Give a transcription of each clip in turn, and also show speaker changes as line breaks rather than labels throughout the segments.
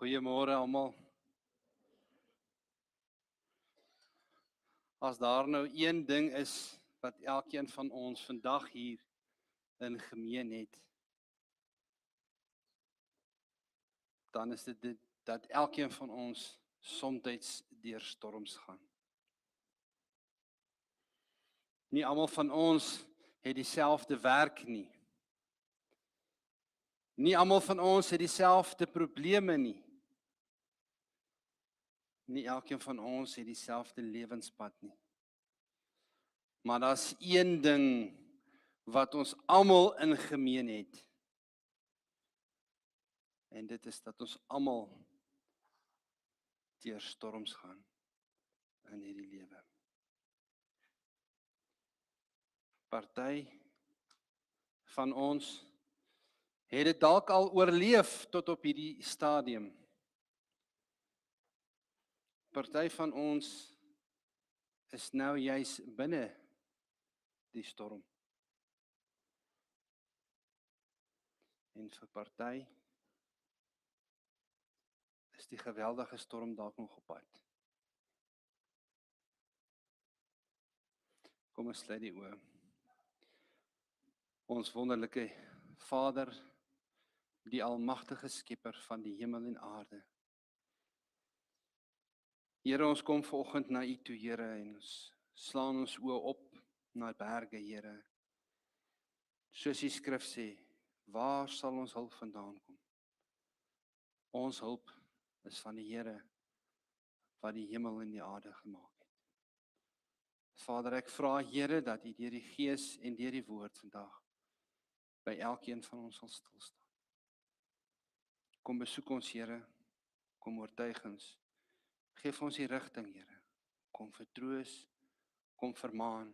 Goeiemôre almal. As daar nou een ding is wat elkeen van ons vandag hier in gemeen het, dan is dit dat elkeen van ons soms deur storms gaan. Nie almal van ons het dieselfde werk nie. Nie almal van ons het dieselfde probleme nie. Nie elkeen van ons het dieselfde lewenspad nie. Maar daar's een ding wat ons almal in gemeen het. En dit is dat ons almal deur storms gaan in hierdie lewe. Party van ons het dit dalk al oorleef tot op hierdie stadium. Party van ons is nou juis binne die storm. En vir party is die geweldige storm dalk nog op pad. Kom ons sluit die oë. Ons wonderlike Vader, die almagtige skepper van die hemel en aarde. Here, ons kom vanoggend na U toe, Here, en ons slaan ons oë op na berge, Here. Soos die skrif sê, waar sal ons hulp vandaan kom? Ons hulp is van die Here wat die hemel en die aarde gemaak het. Vader, ek vra, Here, dat U deur die Gees en deur die woord vandag by elkeen van ons sal stil staan. Kom besoek ons, Here, kom oortuig ons, geef ons die rigting, Here, kom vertroos, kom vermaan,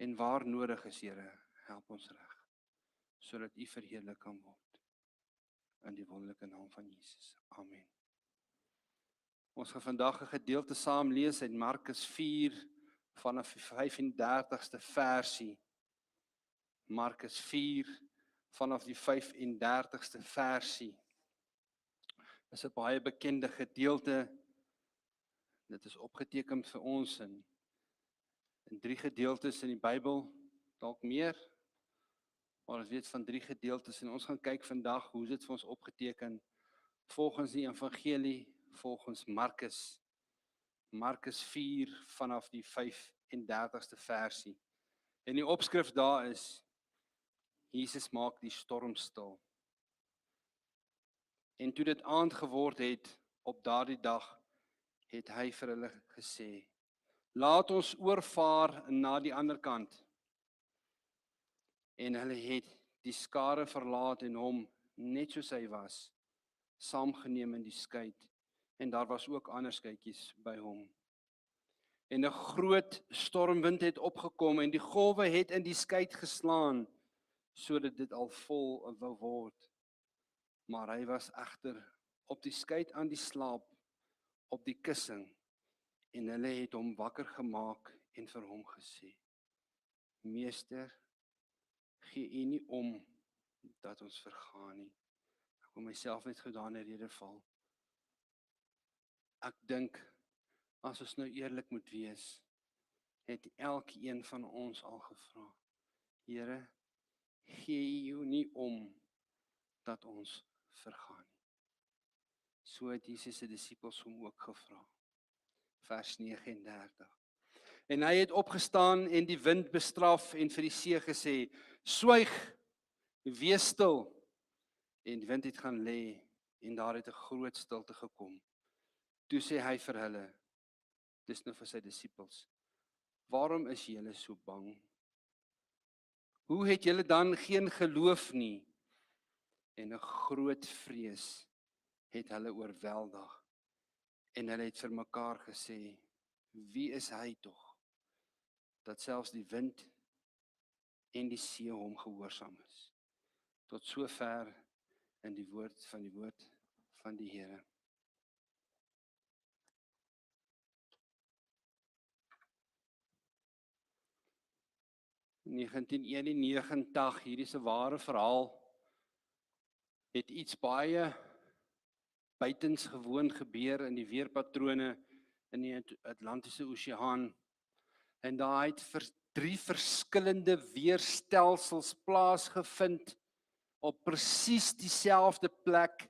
en waar nodig is, Here, help ons reg, sodat U verheerlik kan word, in die wonderlike naam van Jesus. Amen. Ons gaan vandag 'n gedeelte saam lees uit Markus 4 vanaf die 35ste versie. Markus 4 vanaf die 35ste versie. Is 'n baie bekende gedeelte. Dit is opgeteken vir ons in 3 gedeeltes in die Bybel, dalk meer. Maar ons weet van 3 gedeeltes en ons gaan kyk vandag hoe dit vir ons opgeteken volgens die evangelie, volgens Markus. Markus 4 vanaf die 35ste versie. En die opskrif daar is: Jesus maak die storm stil. En toe dit aand geword het op daardie dag, het hy vir hulle gesê: laat ons oorvaar na die ander kant. En hulle het die skare verlaat en hom, net soos hy was, saamgeneem in die skei. En daar was ook ander skeitjies by hom. En 'n groot stormwind het opgekom en die golwe het in die skei geslaan, sodat dit al vol wou word. Maar hy was egter op die skei aan die slaap, op die kussing, en hulle het hom wakker gemaak en vir hom gesê: Meester, gee U nie om dat ons vergaan nie. Ek wil myself net gou daar in 'n rede val. Ek dink, as ons nou eerlik moet wees, het elkeen van ons al gevra: Here, gee U nie om dat ons vergaan nie. So het Jesus se disippels hom ook gevra. Vers 39. En hy het opgestaan en die wind bestraf en vir die see gesê: Swyg, wees stil. En die wind het gaan lê en daar het 'n groot stilte gekom. Toe sê hy vir hulle, dis nou vir sy disippels: waarom is julle so bang? Hoe het julle dan geen geloof nie? En 'n groot vrees het hulle oorweldig. En hulle het vir mekaar gesê: wie is hy tog, dat selfs die wind en die see hom gehoorsaam is? Tot sover in die woord van die Here. In 1991, hierdie is 'n ware verhaal, het iets baie buitensgewoon gebeur in die weerpatrone in die Atlantiese Oseaan. En daar het 3 verskillende weerstelsels plaasgevind op presies dieselfde plek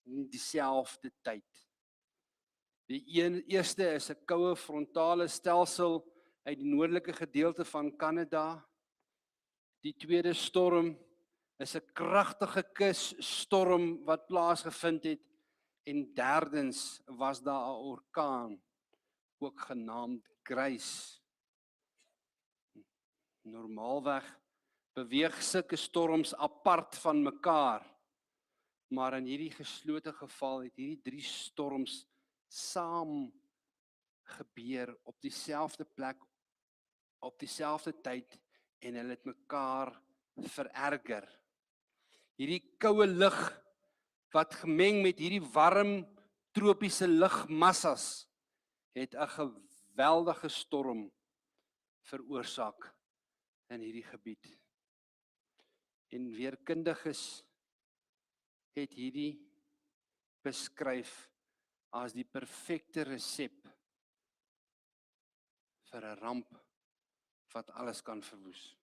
en dieselfde tyd. Die eerste is 'n koue frontale stelsel uit die noordelike gedeelte van Kanada. Die tweede storm is 'n kragtige kusstorm wat plaasgevind het. En derdens was daar 'n orkaan, ook genaamd Grace. Normaalweg beweeg sulke storms apart van mekaar, maar in hierdie geslote geval het hierdie 3 storms saam gebeur op dieselfde plek, op dieselfde tyd en hulle het mekaar vererger. Hierdie koue lug wat gemeng met hierdie warm tropiese lugmassas het 'n geweldige storm veroorsaak in hierdie gebied. En weerkundiges het hierdie beskryf as die perfekte resep vir 'n ramp wat alles kan verwoes.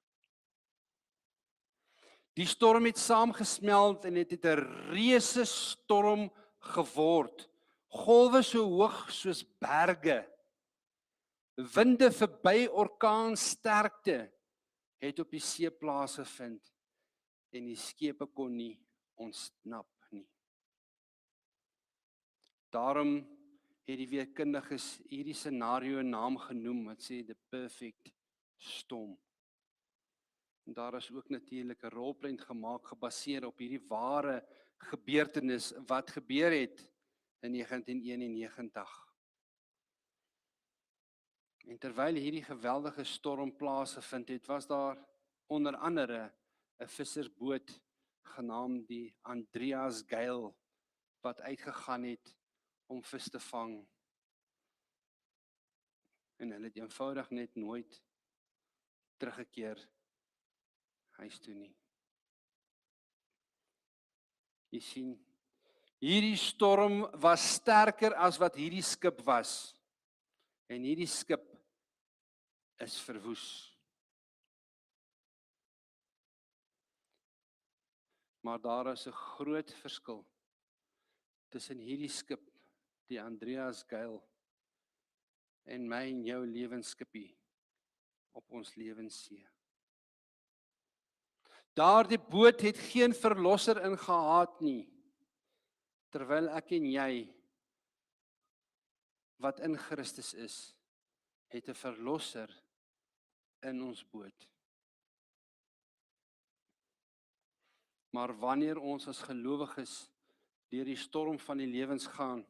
Die storm het saamgesmelt en het 'n reuse storm geword. Golwe so hoog soos berge. Winde verby orkaansterkte het op die see plaasgevind en die skepe kon nie ontsnap nie. Daarom het die weerkundiges hierdie scenario 'n naam genoem wat sê the perfect storm. En daar is ook natuurlik 'n rolprent gemaak gebaseer op hierdie ware gebeurtenis wat gebeur het in 1991. En terwyl hierdie geweldige storm plaasgevind het, was daar onder andere 'n vissersboot genaamd die Andreas Gale wat uitgegaan het om vis te vang. En hulle het eenvoudig net nooit teruggekeer huis toe nie. Jy sien, hierdie storm was sterker as wat hierdie skip was. En hierdie skip is verwoes. Maar daar is 'n groot verskil tussen hierdie skip, die Andreas Gale, en my en jou lewensskipie op ons lewenssee. Daardie boot het geen verlosser ingehaat nie, terwyl ek en jy, wat in Christus is, het 'n verlosser in ons boot. Maar wanneer ons as gelowiges deur die storm van die lewens gaan,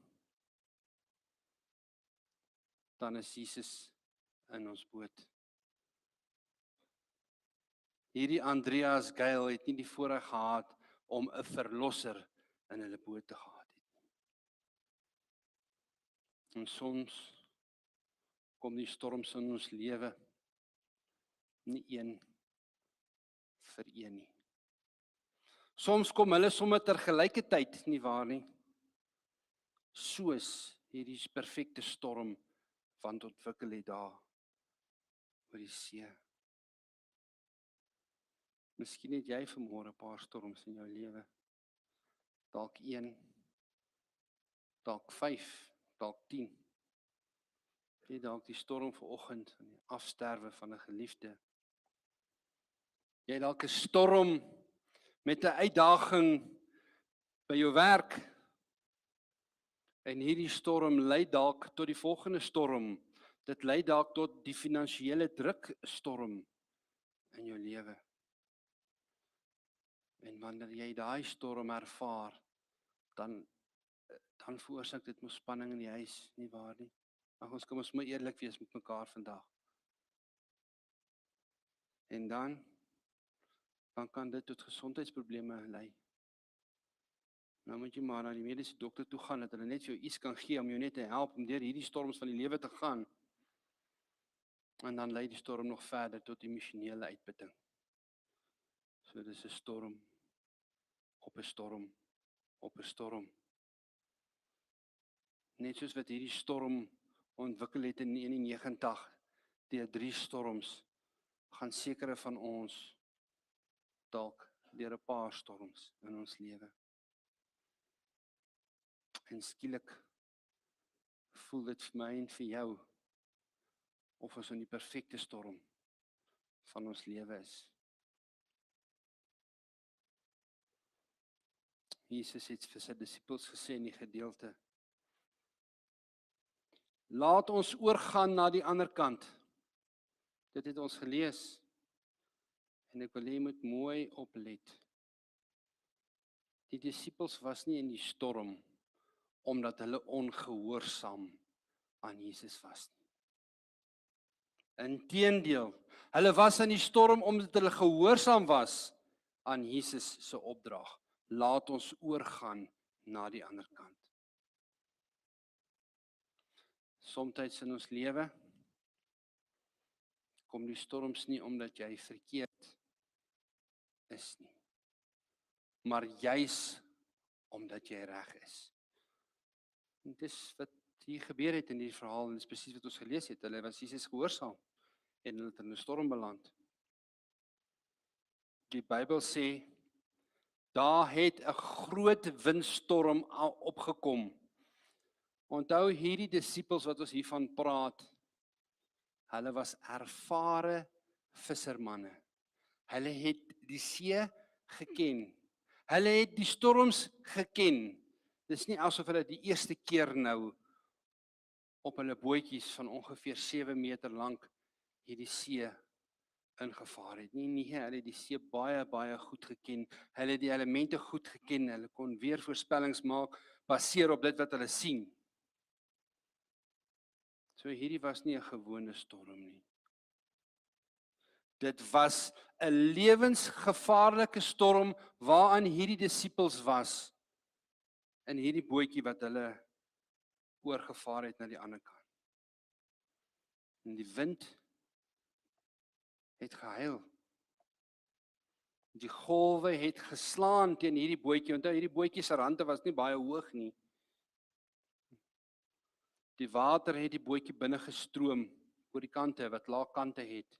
dan is Jesus in ons boot. Hierdie Andreas Gale het nie die voorreg gehad om 'n verlosser in hulle boot te gehad het. En soms kom die storms in ons lewe nie een vir een nie. Soms kom hulle sommer tergelykertyd, nie waar nie? Soos hierdie perfekte storm wat ontwikkel het daar oor die see. Miskien het jy vanmôre 'n paar storms in jou lewe. Dalk 1, dalk 5, dalk 10. Jy dalk die storm vanoggend van die afsterwe van 'n geliefde. Jy dalk 'n storm met 'n uitdaging by jou werk. En hierdie storm lei dalk tot die volgende storm. Dit lei dalk tot die finansiële drukstorm in jou lewe. En wanneer jy daai storm ervaar, dan veroorsaak dit mos spanning in die huis, nie waar nie? Mag ons kom ons moet eerlik wees met mekaar vandag. En dan kan dit tot gesondheidsprobleme lei. Nou moet jy maar na die mediese dokter toe gaan, dat hulle net vir jou iets kan gee, om jou net te help, om deur hierdie storms van die lewe te gaan. En dan lei die storm nog verder tot emosionele uitputting. So dis 'n storm, op 'n storm, op 'n storm. Net soos wat hierdie storm ontwikkel het in 91 deur 3 storms, gaan sekere van ons dalk deur 'n paar storms in ons lewe. En skielik voel dit vir my en vir jou of ons in die perfekte storm van ons lewe is. Jesus het vir sy disippels gesê in die gedeelte: laat ons oorgaan na die ander kant. Dit het ons gelees. En ek wil hê jy moet mooi oplet. Die disippels was nie in die storm omdat hulle ongehoorsaam aan Jesus was nie. Inteendeel, hulle was in die storm omdat hulle gehoorsaam was aan Jesus se opdrag. Laat ons oorgaan na die ander kant. Somtyds in ons lewe kom die storms nie omdat jy verkeerd is nie, maar juis omdat jy reg is. En dis wat hier gebeur het in die verhaal, en dis presies wat ons gelees het. Hulle was Jesus gehoorsaam en hulle het in 'n storm beland. Die Bybel sê, daar het 'n groot windstorm opgekom. Onthou hierdie disippels wat ons hiervan praat, hulle was ervare vissermanne. Hulle het die see geken. Hulle het die storms geken. Dis nie asof hulle die eerste keer nou op hulle bootjies van ongeveer 7 meter lank hierdie see ingevaar het. Nee, hulle het die see baie goed geken. Hulle het die elemente goed geken. Hulle kon weer voorspellings maak baseer op dit wat hulle sien. So hierdie was nie 'n gewone storm nie. Dit was 'n lewensgevaarlike storm waaraan hierdie disippels was in hierdie bootjie wat hulle oorgevaar het na die ander kant. En die wind het gehuil. Die golwe het geslaan teen hierdie bootjie. Onthou, hierdie bootjie se rande was nie baie hoog nie. Die water het die bootjie binne gestroom oor die kante wat lae kante het.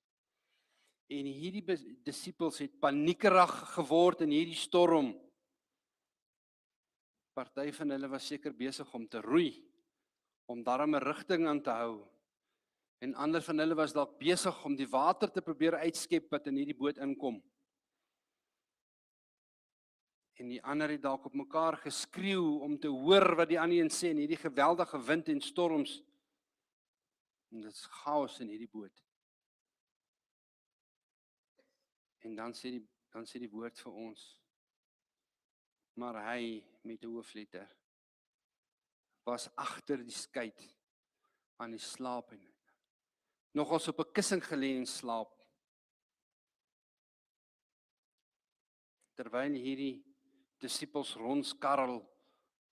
En hierdie disippels het paniekerig geword in hierdie storm. Party van hulle was seker besig om te roei, om darm 'n rigting aan te hou. En ander van hulle was dalk besig om die water te probeer uitskep wat in hierdie boot inkom. En die ander het dalk op mekaar geskreeu om te hoor wat die ander een sê in hierdie geweldige wind en storms. En dit is chaos in hierdie boot. En dan sê die woord vir ons, maar hy met 'n hoofletter was agter die skei aan die slaap en nogals op 'n kussing gelê en slaap. Terwyl hierdie disippels rondskarrel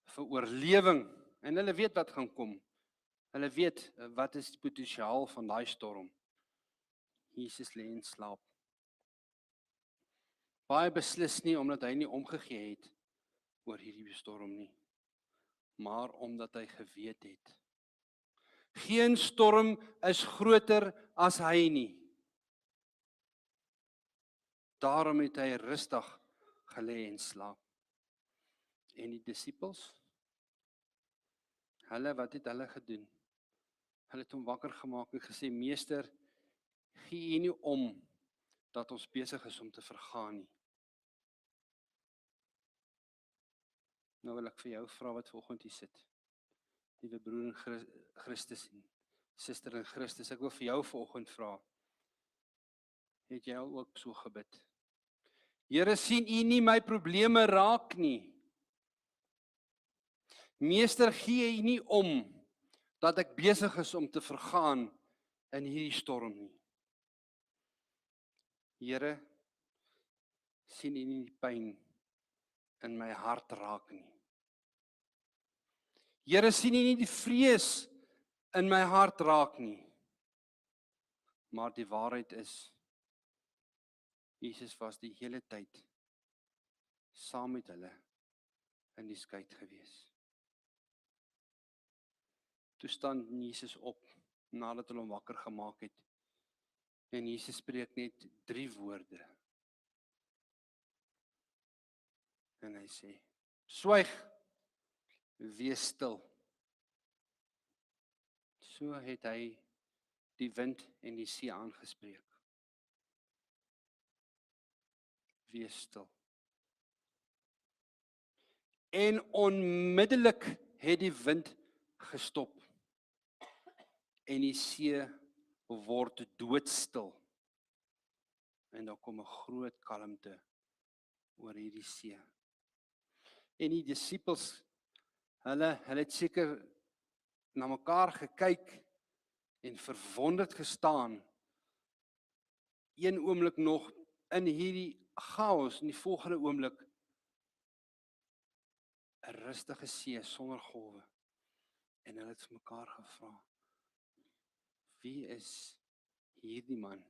vir oorlewing en hulle weet wat gaan kom. Hulle weet wat is die potensiaal van daai storm. Jesus lê en slaap. Baie beslis nie omdat hy nie omgegee het oor hierdie storm nie, maar omdat hy geweet het. Geen storm is groter as hy nie. Daarom het hy rustig gelê en slaap. En die disippels, wat het hulle gedoen? Hulle het hom wakker gemaak en gesê, meester, gee U nie om dat ons besig is om te vergaan nie. Nou wil ek vir jou vra wat vanoggend hier sit. Liewe broer in Christus en suster in Christus, ek wil vir jou vanoggend vra, het jy al ook so gebid? Here, sien U nie my probleme raak nie. Meester, gee U nie om dat ek besig is om te vergaan in hierdie storm nie. Here, sien U nie die pyn in my hart raak nie. Here, sien U nie die vrees in my hart raak nie. Maar die waarheid is, Jesus was die hele tyd saam met hulle in die skei gewees. Toe staan Jesus op, nadat hulle hom wakker gemaak het. En Jesus spreek net 3 woorde. En hy sê, swyg, wees stil. So het hy die wind en die see aangespreek. Wees stil. En onmiddellik het die wind gestop. En die see word doodstil. En daar kom 'n groot kalmte oor hierdie see. En die disippels, hulle het seker na mekaar gekyk en verwonderd gestaan. Een oomblik nog in hierdie chaos, in die volgende oomblik 'n rustige see sonder golwe. En hulle het vir mekaar gevra, wie is hierdie man?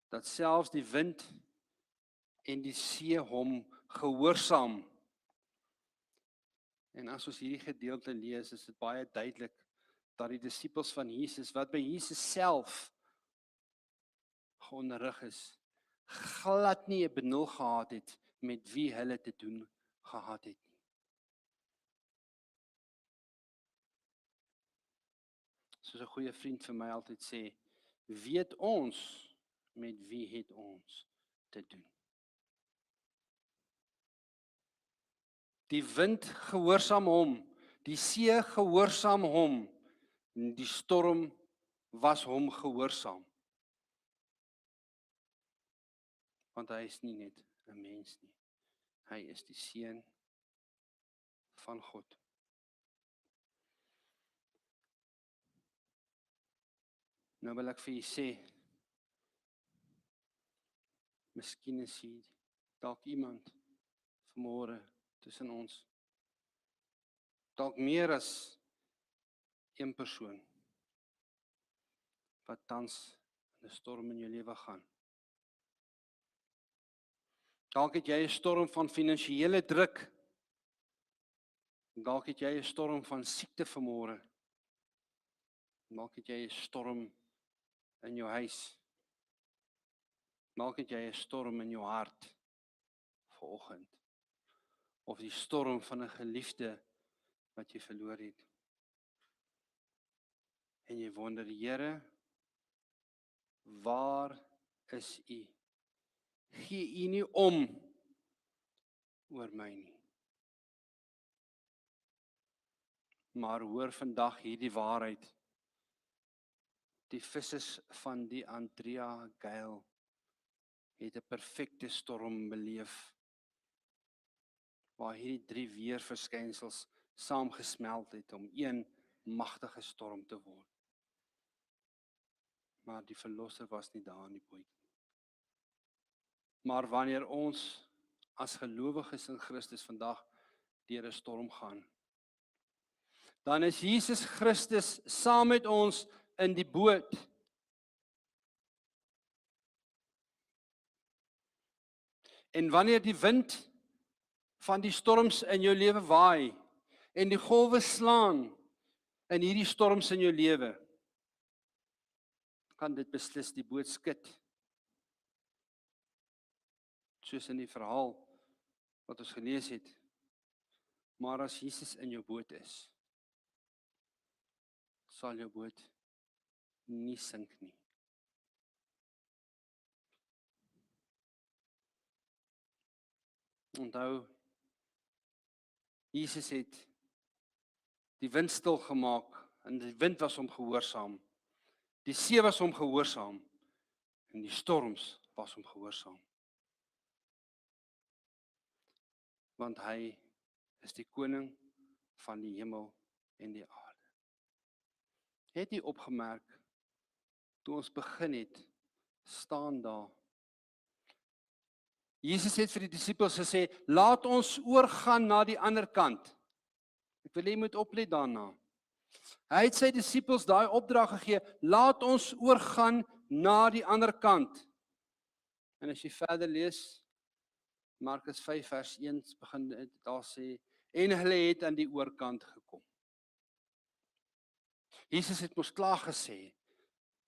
Dat selfs die wind en die see hom gehoorsaam. En as ons hierdie gedeelte lees, is dit baie duidelik dat die disippels van Jesus, wat by Jesus self geonderrig is, glad nie 'n benul gehad het met wie hulle te doen gehad het nie. Soos 'n goeie vriend vir my altyd sê, weet ons met wie het ons te doen. Die wind gehoorsaam hom, die see gehoorsaam hom, en die storm was hom gehoorsaam. Want hy is nie net 'n mens nie. Hy is die seun van God. Nou wil ek vir julle sê, miskien is hier dalk iemand vanmôre tussen ons, dalk meer as een persoon, wat tans in 'n storm in jou lewe gaan. Dalk het jy 'n storm van finansiële druk. Dalk het jy 'n storm van siekte vanmôre. Dalk het jy 'n storm in jou huis. Dalk het jy 'n storm in jou hart vanoggend. Of die storm van 'n geliefde wat jy verloor het. En jy wonder, Here, waar is U? Gee U nie om oor my nie. Maar hoor vandag hierdie waarheid. Die vissers van die Andrea Gale het 'n perfekte storm beleef, waar hierdie 3 weerverskynsels saamgesmelt het om een magtige storm te word. Maar die verlosser was nie daar in die bootjie. Maar wanneer ons as gelowiges in Christus vandag deur 'n storm gaan, dan is Jesus Christus saam met ons in die boot. En wanneer die wind van die storms in jou lewe waai en die golwe slaan in hierdie storms in jou lewe, kan dit beslis die boot skud. Soos in die verhaal wat ons gelees het. Maar as Jesus in jou boot is, sal jou boot nie sink nie. Onthou, Jesus het die wind stil gemaak en die wind was hom gehoorsaam. Die see was hom gehoorsaam en die storms was hom gehoorsaam. Want hy is die koning van die hemel en die aarde. Het jy opgemerk, toe ons begin het, staan daar. Jesus het vir die disippels gesê, laat ons oorgaan na die ander kant. Ek wil jy moet oplet daarna. Hy het sy disippels daai opdrag gegee, laat ons oorgaan na die ander kant. En as jy verder lees, Markus 5 vers 1 begin daar sê, en hulle het aan die oorkant gekom. Jesus het mos klaar gesê,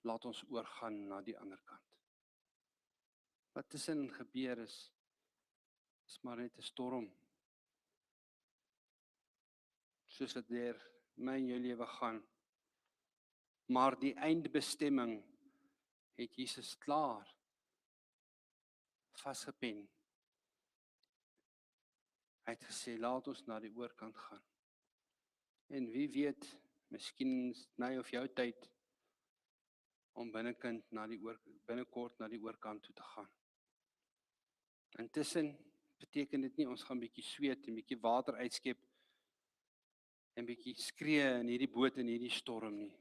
laat ons oorgaan na die ander kant. Wat tussenin gebeur is maar net 'n storm. Soos wat deur my en jou lewe gaan. Maar die eindbestemming het Jesus klaar vasgepen. Hy het gesê, laat ons na die oorkant gaan. En wie weet, miskien is my of jou tyd om binnekort na die oorkant toe te gaan. Intussen beteken dit nie ons gaan bietjie sweet en bietjie water uitskep en bietjie skree in hierdie boot en hierdie storm nie.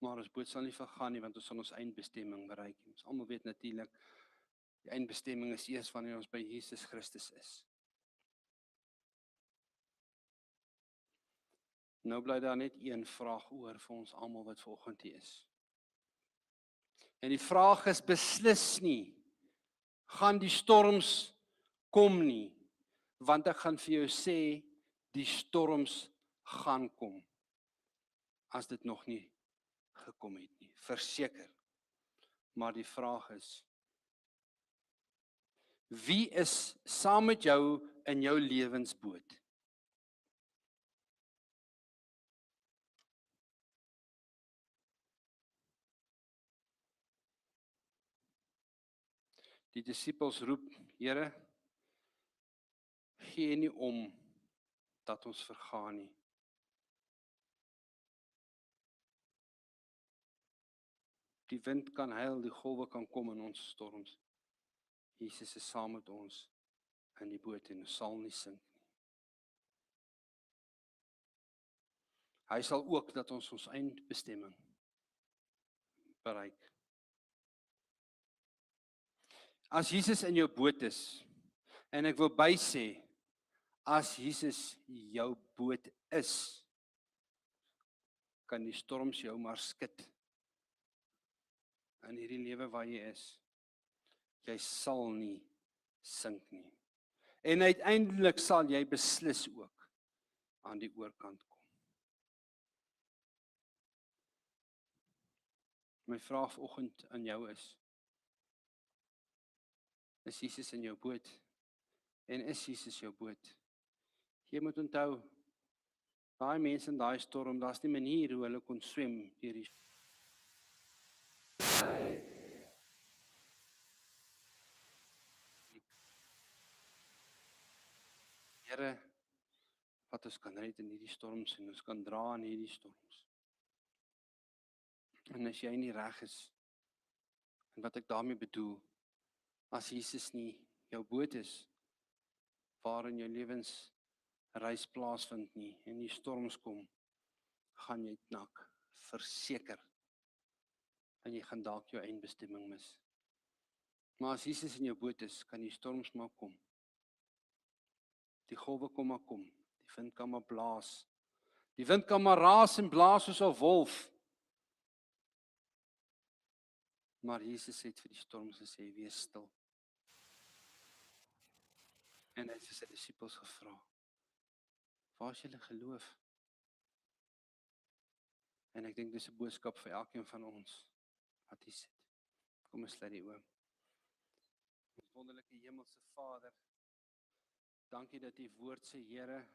Maar ons boot sal nie vergaan nie, want ons sal ons eindbestemming bereik. Ons almal weet natuurlik, die eindbestemming is eers wanneer ons by Jesus Christus is. Nou bly daar net een vraag oor vir ons almal wat vanoggend hier is. En die vraag is beslis nie, gaan die storms kom nie, want ek gaan vir jou sê, die storms gaan kom, as dit nog nie gekom het nie, verseker. Maar die vraag is, wie is saam met jou in jou lewensboot? Die disippels roep, Here, gee nie om dat ons vergaan nie. Die wind kan huil, die golwe kan kom in ons storms. Jesus is saam met ons in die boot en ons sal nie sink nie. Hy sal ook dat ons eindbestemming bereik. As Jesus in jou boot is, en ek wil bysê, as Jesus jou boot is, kan die storms jou maar skud in hierdie lewe waar jy is. Jy sal nie sink nie. En uiteindelik sal jy beslis ook aan die oorkant kom. My vraag vanoggend aan jou is Jesus in jou boot? En is Jesus jou boot? Jy moet onthou, daai mense in daai storm, daar's nie 'n manier hoe hulle kon swem deur die Here, wat ons kan red in hierdie storms en ons kan dra in hierdie storms. En as jy nie reg is, en wat ek daarmee bedoel, as Jesus nie jou boot is, waarin jou lewensreis plaasvind nie, en die storms kom, gaan jy knak, verseker. En jy gaan dalk jou eindbestemming mis. Maar as Jesus in jou boot is, kan die storms maar kom. Die golwe kom maar kom, die wind kan maar blaas. Die wind kan maar raas en blaas soos 'n wolf. Maar Jesus het vir die storms gesê, wees stil. En hy het sy disippels gevra, waar is julle geloof? En ek dink dis 'n boodskap vir elkeen van ons, wat hier sit. Kom ons sluit die oë. Ons wonderlike hemelse Vader, dankie dat U woord sê, Here,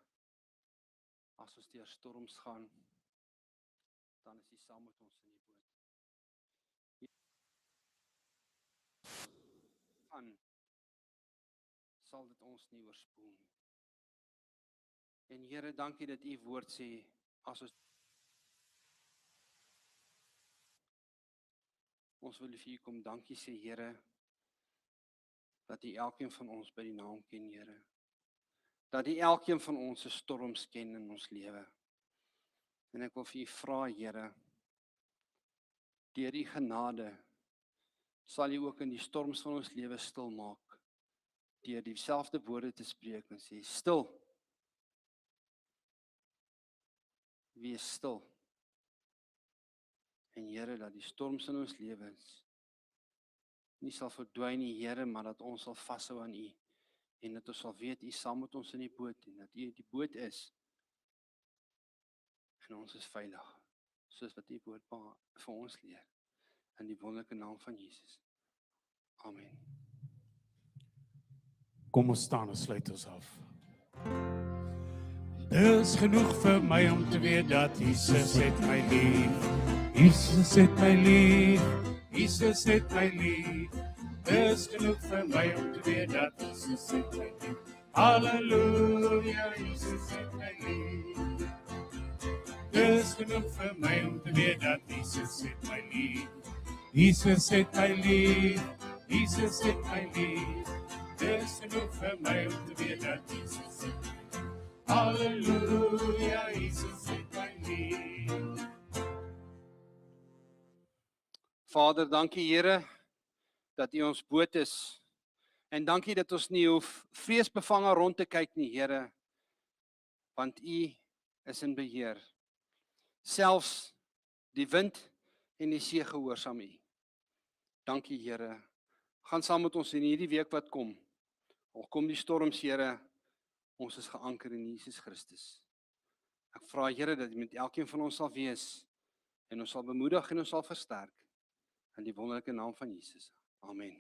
as ons deur storms gaan, dan is U saam met ons in die boot. Sal dit ons nie oorspoel nie. En Here, dankie dat U woord sê, as ons wil vir U kom dankie sê, Here, dat U elkeen van ons by die naam ken, Here. Dat U elkeen van ons se storms ken in ons lewe. En ek wil vir U vra, Here, deur U genade, sal U ook in die storms van ons lewe stil maak, deur dieselfde woorde te spreek en sê, stil, wees stil. En Here, dat die storms in ons lewens nie sal verdwyn nie, Here, maar dat ons sal vashou aan U, en dat ons sal weet, U saam met ons in die boot, en dat U die boot is, en ons is veilig, soos wat U woord vir ons leer, in die wonderlike naam van Jesus. Amen.
Kom ons staan en sluit ons af. Dis genoeg vir my om te weet dat Jesus het my lief. Jesus het my lief. Jesus het my lief. Dis genoeg vir my om te weet dat Jesus het my lief. Halleluja, Jesus het my lief. Dis genoeg vir my om te weet dat Jesus het my lief. Jesus het my lief. Jesus het my lief. Dis genoeg vir my om te weet dat Jesus het my lief. Halleluja, Jesus het my lief.
Vader, dankie Here, dat U ons boot is, en dankie dat ons nie hoef vreesbevange rond te kyk nie, Here, want U is in beheer. Selfs die wind en die see gehoorsaam U. Dankie Here, gaan saam met ons in hierdie week wat kom. Al kom die storms, Here, ons is geanker in Jesus Christus. Ek vra Here dat U met elkeen van ons sal wees, en ons sal bemoedig en ons sal versterk, in die wonderlike naam van Jesus. Amen.